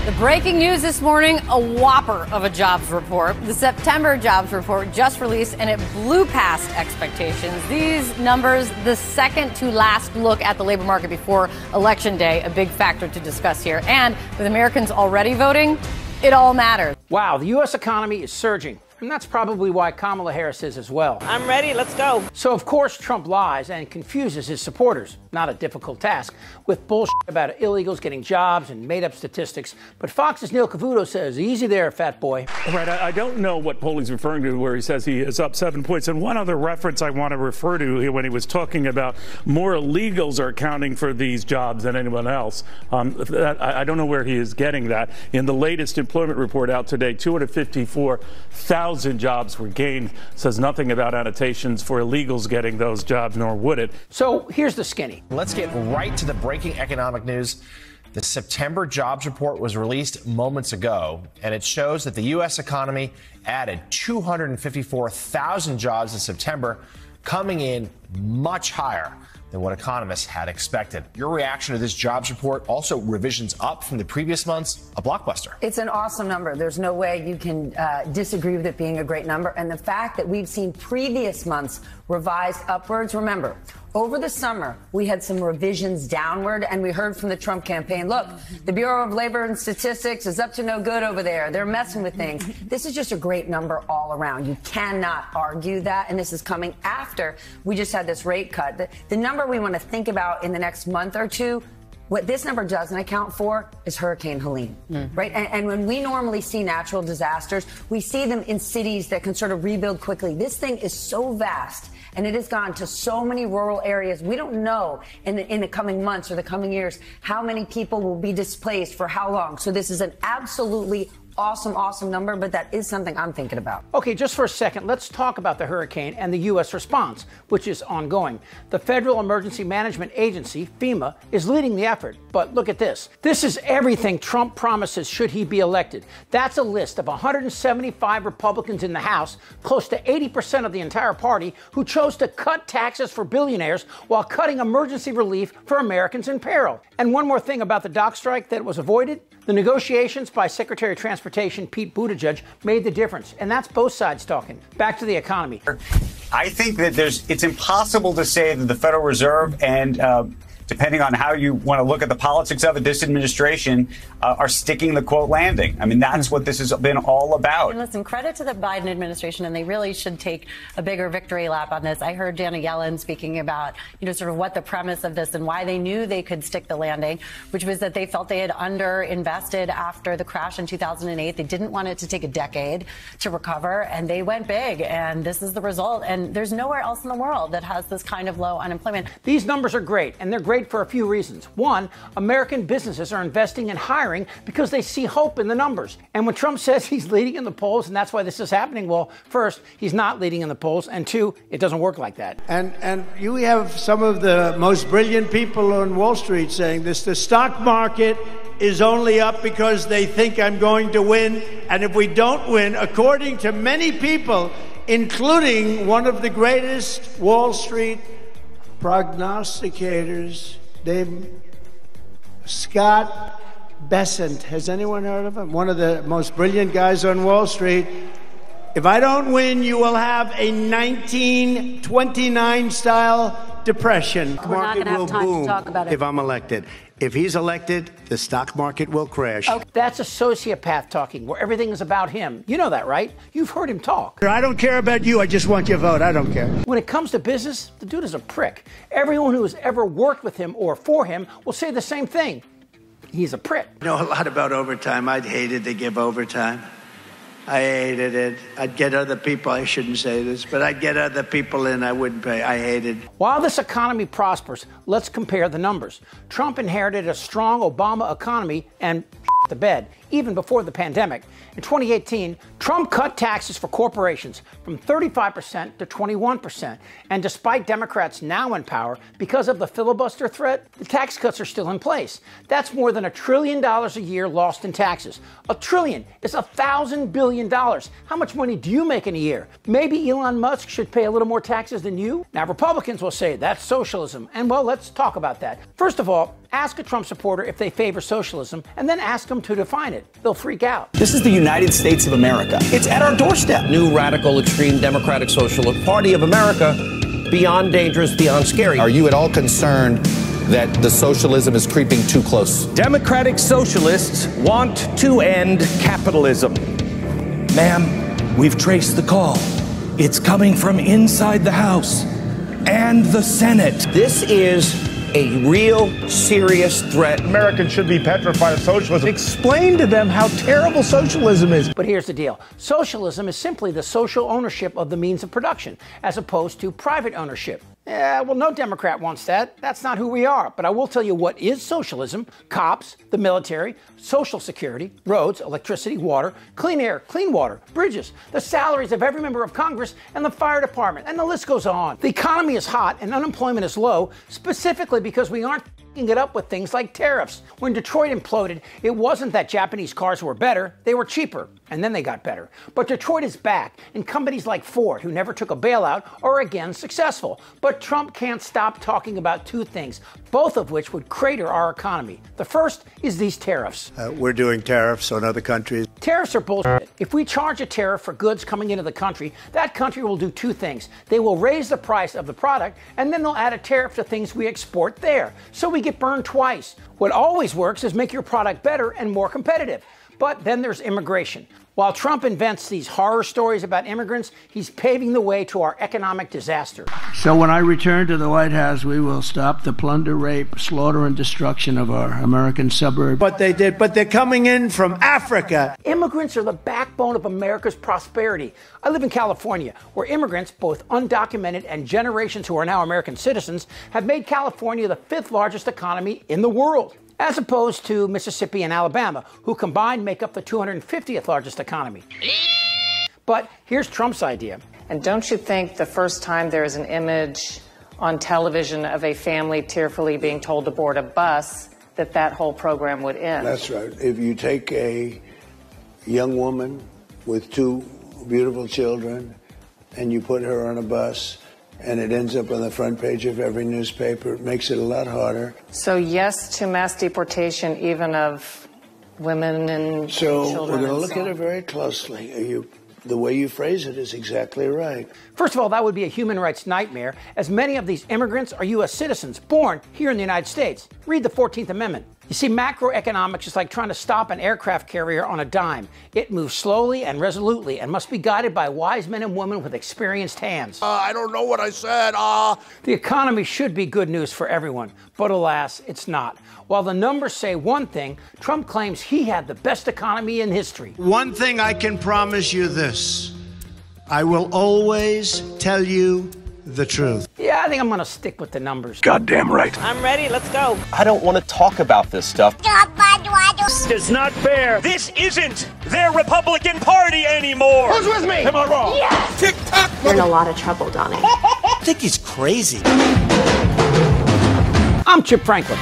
The breaking news this morning, a whopper of a jobs report. The September jobs report just released, and it blew past expectations. These numbers, the second to last look at the labor market before Election Day, a big factor to discuss here. And with Americans already voting, it all matters. Wow, the U.S. economy is surging. And that's probably why Kamala Harris is as well. I'm ready. Let's go. So, of course, Trump lies and confuses his supporters. Not a difficult task, with bullshit about illegals getting jobs and made-up statistics. But Fox's Neil Cavuto says, easy there, fat boy. Right. I don't know what poll he's referring to where he says he is up 7 points. And one other reference I want to refer to when he was talking about more illegals are accounting for these jobs than anyone else. I don't know where he is getting that. In the latest employment report out today, 254,000 jobs were gained. Says nothing about annotations for illegals getting those jobs, nor would it. So here's the skinny. Let's get right to the breaking economic news. The September jobs report was released moments ago, and it shows that the U.S. economy added 254,000 jobs in September, coming in much higher than what economists had expected. Your reaction to this jobs report, also revisions up from the previous months, a blockbuster. It's an awesome number. There's no way you can disagree with it being a great number. And the fact that we've seen previous months revised upwards, remember, over the summer, we had some revisions downward, and we heard from the Trump campaign, look, the Bureau of Labor and Statistics is up to no good over there. They're messing with things. This is just a great number all around. You cannot argue that, and this is coming after we just had this rate cut. The number we want to think about in the next month or two, what this number doesn't account for is Hurricane Helene, right? And when we normally see natural disasters, we see them in cities that can sort of rebuild quickly. This thing is so vast, and it has gone to so many rural areas. We don't know in the coming months or the coming years how many people will be displaced for how long. So this is an absolutely awesome number, but that is something I'm thinking about. Okay, just for a second, let's talk about the hurricane and the U.S. response, which is ongoing. The Federal Emergency Management Agency, FEMA, is leading the effort. But look at this. This is everything Trump promises should he be elected. That's a list of 175 Republicans in the House, close to 80% of the entire party, who chose to cut taxes for billionaires while cutting emergency relief for Americans in peril. And one more thing about the dock strike that was avoided. The negotiations by Secretary of Transportation Pete Buttigieg made the difference, and that's both sides talking. Back to the economy. I think that it's impossible to say that the Federal Reserve and depending on how you want to look at the politics of it, this administration are sticking the quote landing. I mean, that's what this has been all about. And listen, credit to the Biden administration, and they really should take a bigger victory lap on this. I heard Janet Yellen speaking about, sort of what the premise of this and why they knew they could stick the landing, which was that they felt they had underinvested after the crash in 2008. They didn't want it to take a decade to recover, and they went big, and this is the result. And there's nowhere else in the world that has this kind of low unemployment. These numbers are great, and they're great for a few reasons. One, American businesses are investing in hiring because they see hope in the numbers. And when Trump says he's leading in the polls and that's why this is happening, well, first, he's not leading in the polls, and two, it doesn't work like that. And you have some of the most brilliant people on Wall Street saying this. The stock market is only up because they think I'm going to win. And if we don't win, according to many people, including one of the greatest Wall Street prognosticators, named Scott Bessent. Has anyone heard of him? One of the most brilliant guys on Wall Street. If I don't win, you will have a 1929 style depression. We're not going to have time to talk about it. If I'm elected. If he's elected, the stock market will crash. Okay. That's a sociopath talking, where everything is about him. You know that, right? You've heard him talk. I don't care about you. I just want your vote. I don't care. When it comes to business, the dude is a prick. Everyone who has ever worked with him or for him will say the same thing. He's a prick. You know a lot about overtime. I'd hated to give overtime. I hated it. I'd get other people, I shouldn't say this, but I'd get other people in I wouldn't pay. I hated. While this economy prospers, let's compare the numbers. Trump inherited a strong Obama economy and the bed, even before the pandemic. In 2018, Trump cut taxes for corporations from 35% to 21%. And despite Democrats now in power, because of the filibuster threat, the tax cuts are still in place. That's more than $1 trillion a year lost in taxes. $1 trillion is $1,000 billion. How much money do you make in a year? Maybe Elon Musk should pay a little more taxes than you? Now, Republicans will say that's socialism. And well, let's talk about that. First of all, ask a Trump supporter if they favor socialism, and then ask them them to define it. They'll freak out. This is the United States of America. It's at our doorstep. New radical, extreme, democratic, socialist party of America. Beyond dangerous, beyond scary. Are you at all concerned that the socialism is creeping too close? Democratic socialists want to end capitalism. Ma'am, we've traced the call. It's coming from inside the House and the Senate. This is a real serious threat. Americans should be petrified of socialism. Explain to them how terrible socialism is. But here's the deal. Socialism is simply the social ownership of the means of production, as opposed to private ownership. Yeah, well, no Democrat wants that. That's not who we are. But I will tell you what is socialism. Cops, the military, Social Security, roads, electricity, water, clean air, clean water, bridges, the salaries of every member of Congress, and the fire department, and the list goes on. The economy is hot and unemployment is low, specifically because we aren't f***ing it up with things like tariffs. When Detroit imploded, it wasn't that Japanese cars were better, they were cheaper, and then they got better. But Detroit is back, and companies like Ford, who never took a bailout, are again successful. But Trump can't stop talking about two things, both of which would crater our economy. The first is these tariffs. We're doing tariffs on other countries. Tariffs are bullshit. If we charge a tariff for goods coming into the country, that country will do two things. They will raise the price of the product, and then they'll add a tariff to things we export there. So we get burned twice. What always works is make your product better and more competitive. But then there's immigration. While Trump invents these horror stories about immigrants, he's paving the way to our economic disaster. So when I return to the White House, we will stop the plunder, rape, slaughter, and destruction of our American suburbs. But they're coming in from Africa. Immigrants are the backbone of America's prosperity. I live in California, where immigrants, both undocumented and generations who are now American citizens, have made California the 5th largest economy in the world, as opposed to Mississippi and Alabama, who combined make up the 250th largest economy. But here's Trump's idea. And don't you think the first time there is an image on television of a family tearfully being told to board a bus, that whole program would end? That's right. If you take a young woman with 2 beautiful children and you put her on a bus, and it ends up on the front page of every newspaper, it makes it a lot harder. So yes to mass deportation, even of women and children. So we're going to look at it very closely. The way you phrase it is exactly right. First of all, that would be a human rights nightmare, as many of these immigrants are U.S. citizens born here in the United States. Read the 14th Amendment. You see, macroeconomics is like trying to stop an aircraft carrier on a dime. It moves slowly and resolutely and must be guided by wise men and women with experienced hands. I don't know what I said. The economy should be good news for everyone, but alas, it's not. While the numbers say one thing, Trump claims he had the best economy in history. One thing I can promise you this: I will always tell you the truth. Yeah, I think I'm going to stick with the numbers. Goddamn right. I'm ready. Let's go. I don't want to talk about this stuff. It's not fair. This isn't their Republican Party anymore. Who's with me? Am I wrong? Yes. Tick-tock. You're in a lot of trouble, Donnie. I think he's crazy. I'm Chip Franklin.